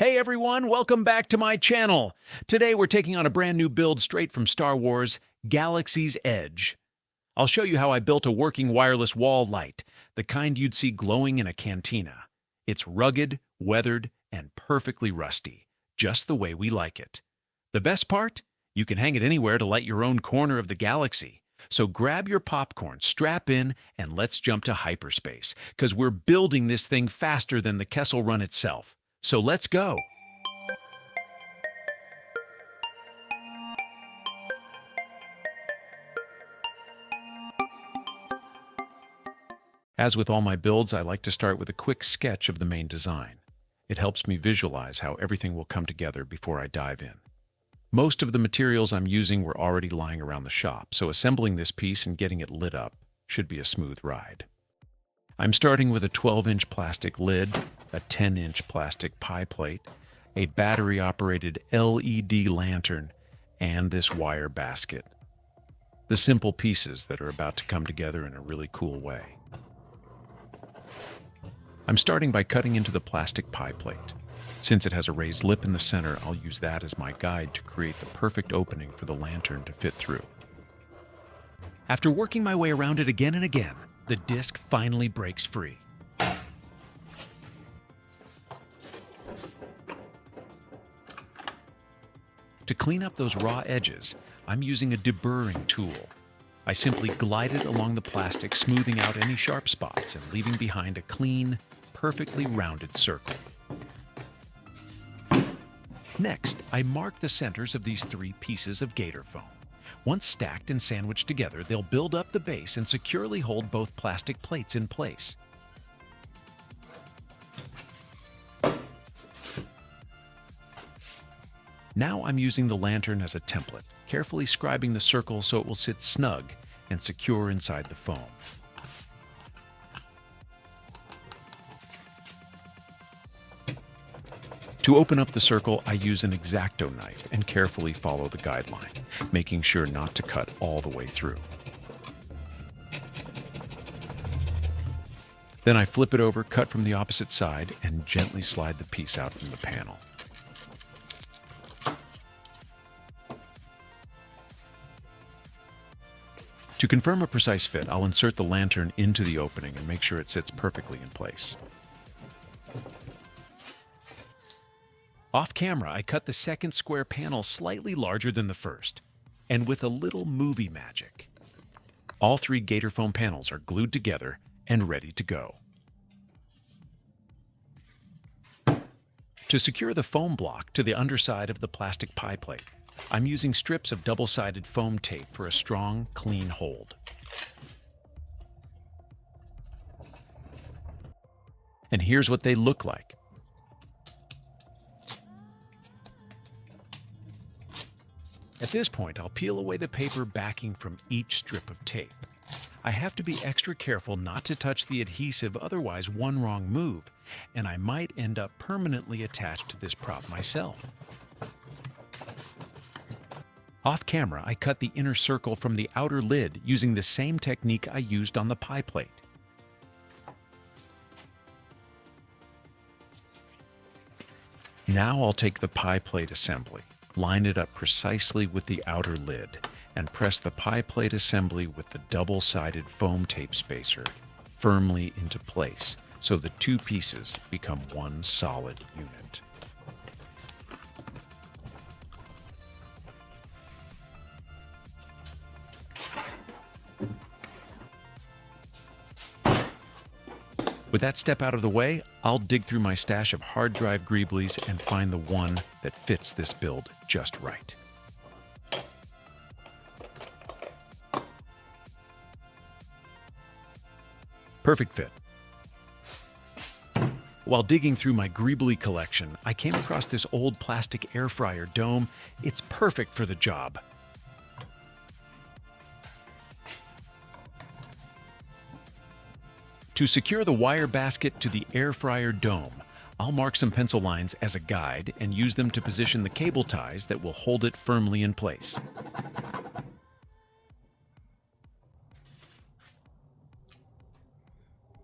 Hey everyone, welcome back to my channel. Today we're taking on a brand new build straight from Star Wars, Galaxy's Edge. I'll show you how I built a working wireless wall light, the kind you'd see glowing in a cantina. It's rugged, weathered, and perfectly rusty, just the way we like it. The best part? You can hang it anywhere to light your own corner of the galaxy. So grab your popcorn, strap in, and let's jump to hyperspace, because we're building this thing faster than the Kessel Run itself. So let's go. As with all my builds, I like to start with a quick sketch of the main design. It helps me visualize how everything will come together before I dive in. Most of the materials I'm using were already lying around the shop, so assembling this piece and getting it lit up should be a smooth ride. I'm starting with a 12-inch plastic lid, a 10-inch plastic pie plate, a battery-operated LED lantern, and this wire basket. The simple pieces that are about to come together in a really cool way. I'm starting by cutting into the plastic pie plate. Since it has a raised lip in the center, I'll use that as my guide to create the perfect opening for the lantern to fit through. After working my way around it again and again, the disc finally breaks free. To clean up those raw edges, I'm using a deburring tool. I simply glide it along the plastic, smoothing out any sharp spots and leaving behind a clean, perfectly rounded circle. Next, I mark the centers of these 3 pieces of gator foam. Once stacked and sandwiched together, they'll build up the base and securely hold both plastic plates in place. Now I'm using the lantern as a template, carefully scribing the circle so it will sit snug and secure inside the foam. To open up the circle, I use an X-Acto knife and carefully follow the guideline, making sure not to cut all the way through. Then I flip it over, cut from the opposite side, and gently slide the piece out from the panel. To confirm a precise fit, I'll insert the lantern into the opening and make sure it sits perfectly in place. Off camera, I cut the second square panel slightly larger than the first, and with a little movie magic. All 3 gator foam panels are glued together and ready to go. To secure the foam block to the underside of the plastic pie plate, I'm using strips of double-sided foam tape for a strong, clean hold. And here's what they look like. At this point, I'll peel away the paper backing from each strip of tape. I have to be extra careful not to touch the adhesive, otherwise one wrong move, and I might end up permanently attached to this prop myself. Off camera, I cut the inner circle from the outer lid using the same technique I used on the pie plate. Now I'll take the pie plate assembly, line it up precisely with the outer lid, and press the pie plate assembly with the double-sided foam tape spacer firmly into place so the 2 pieces become one solid unit. With that step out of the way, I'll dig through my stash of hard drive greeblies and find the one that fits this build just right. Perfect fit. While digging through my greebly collection, I came across this old plastic air fryer dome. It's perfect for the job. To secure the wire basket to the air fryer dome, I'll mark some pencil lines as a guide and use them to position the cable ties that will hold it firmly in place.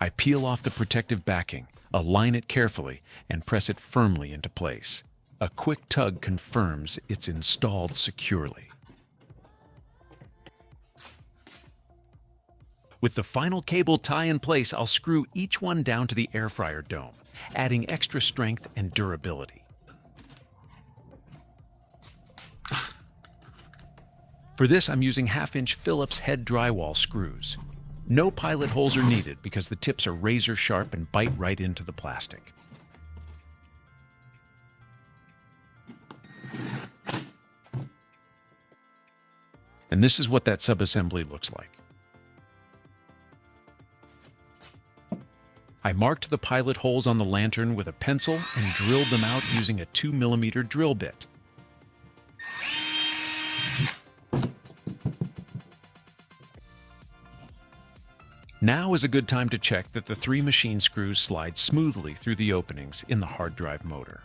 I peel off the protective backing, Align it carefully and press it firmly into place. A quick tug confirms it's installed securely. With the final cable tie in place, I'll screw each one down to the air fryer dome, adding extra strength and durability. For this, I'm using 1/2-inch Phillips head drywall screws. No pilot holes are needed because the tips are razor sharp and bite right into the plastic. And this is what that subassembly looks like. I marked the pilot holes on the lantern with a pencil and drilled them out using a 2mm drill bit. Now is a good time to check that the 3 machine screws slide smoothly through the openings in the hard drive motor.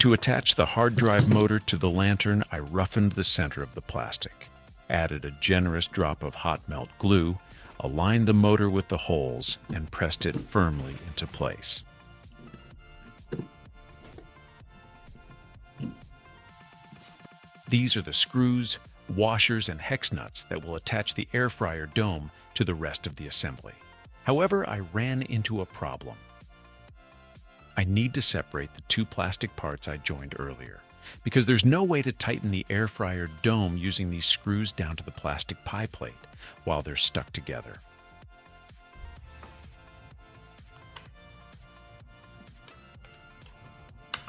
To attach the hard drive motor to the lantern, I roughened the center of the plastic, added a generous drop of hot melt glue, aligned the motor with the holes, and pressed it firmly into place. These are the screws, washers, and hex nuts that will attach the air fryer dome to the rest of the assembly. However, I ran into a problem. I need to separate the 2 plastic parts I joined earlier, because there's no way to tighten the air fryer dome using these screws down to the plastic pie plate while they're stuck together.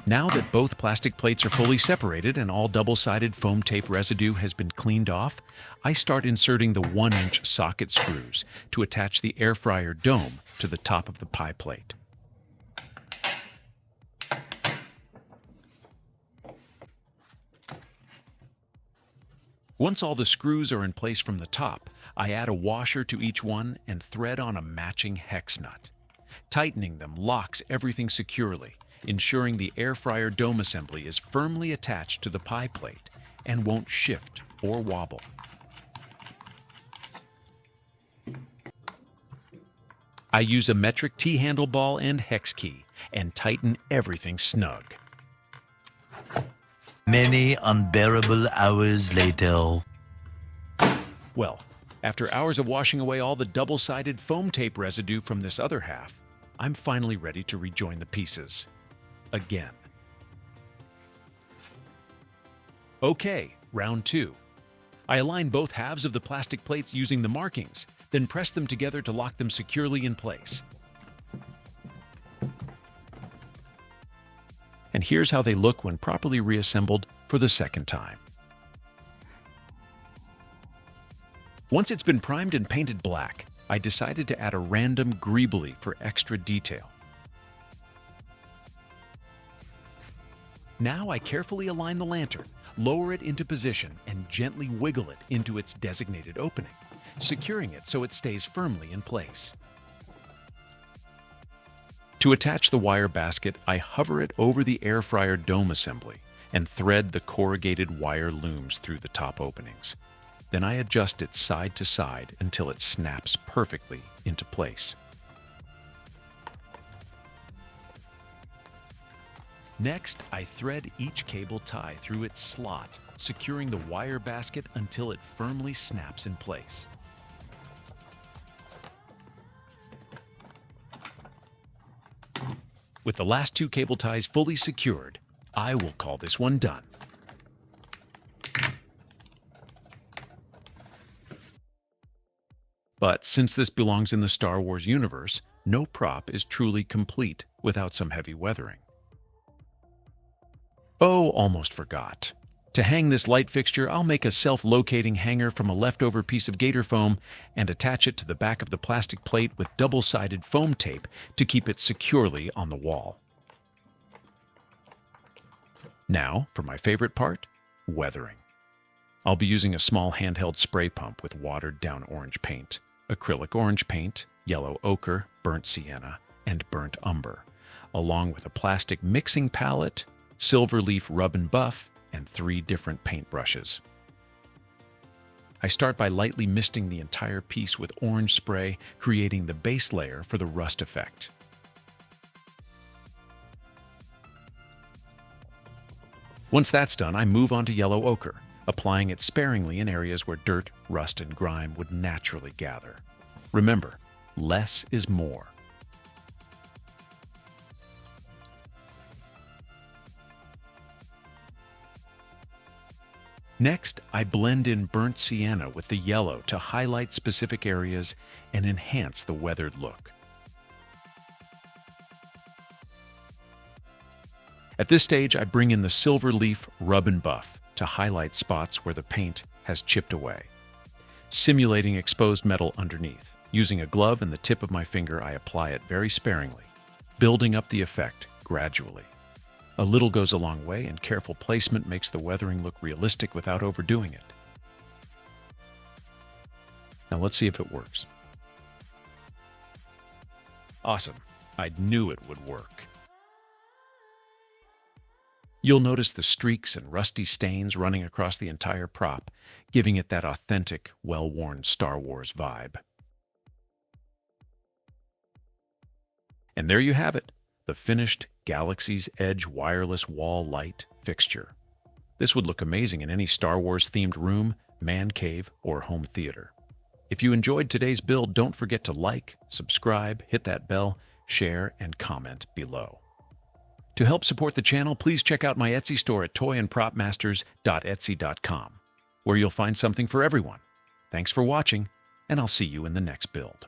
Now that both plastic plates are fully separated and all double-sided foam tape residue has been cleaned off, I start inserting the 1-inch socket screws to attach the air fryer dome to the top of the pie plate. Once all the screws are in place from the top, I add a washer to each one and thread on a matching hex nut. Tightening them locks everything securely, ensuring the air fryer dome assembly is firmly attached to the pie plate and won't shift or wobble. I use a metric T-handle ball and hex key and tighten everything snug. Many unbearable hours later. Well, after hours of washing away all the double-sided foam tape residue from this other half, I'm finally ready to rejoin the pieces. Again. Okay, round 2. I align both halves of the plastic plates using the markings, then press them together to lock them securely in place. And here's how they look when properly reassembled for the second time. Once it's been primed and painted black, I decided to add a random greebly for extra detail. Now I carefully align the lantern, lower it into position, and gently wiggle it into its designated opening, securing it so it stays firmly in place. To attach the wire basket, I hover it over the air fryer dome assembly and thread the corrugated wire looms through the top openings. Then I adjust it side to side until it snaps perfectly into place. Next, I thread each cable tie through its slot, securing the wire basket until it firmly snaps in place. With the last 2 cable ties fully secured, I will call this one done. But since this belongs in the Star Wars universe, no prop is truly complete without some heavy weathering. Oh, almost forgot. To hang this light fixture, I'll make a self-locating hanger from a leftover piece of gator foam and attach it to the back of the plastic plate with double-sided foam tape to keep it securely on the wall. Now, for my favorite part, weathering. I'll be using a small handheld spray pump with watered-down orange paint, acrylic orange paint, yellow ochre, burnt sienna, and burnt umber, along with a plastic mixing palette, silver leaf rub and buff, and 3 different paint brushes. I start by lightly misting the entire piece with orange spray, creating the base layer for the rust effect. Once that's done, I move on to yellow ochre, applying it sparingly in areas where dirt, rust, and grime would naturally gather. Remember, less is more. Next, I blend in burnt sienna with the yellow to highlight specific areas and enhance the weathered look. At this stage, I bring in the silver leaf rub and buff to highlight spots where the paint has chipped away, simulating exposed metal underneath. Using a glove and the tip of my finger, I apply it very sparingly, building up the effect gradually. A little goes a long way, and careful placement makes the weathering look realistic without overdoing it. Now let's see if it works. Awesome. I knew it would work. You'll notice the streaks and rusty stains running across the entire prop, giving it that authentic, well-worn Star Wars vibe. And there you have it, the finished Galaxy's Edge wireless wall light fixture. This would look amazing in any Star Wars-themed room, man cave, or home theater. If you enjoyed today's build, don't forget to like, subscribe, hit that bell, share, and comment below. To help support the channel, please check out my Etsy store at toyandpropmasters.etsy.com, where you'll find something for everyone. Thanks for watching, and I'll see you in the next build.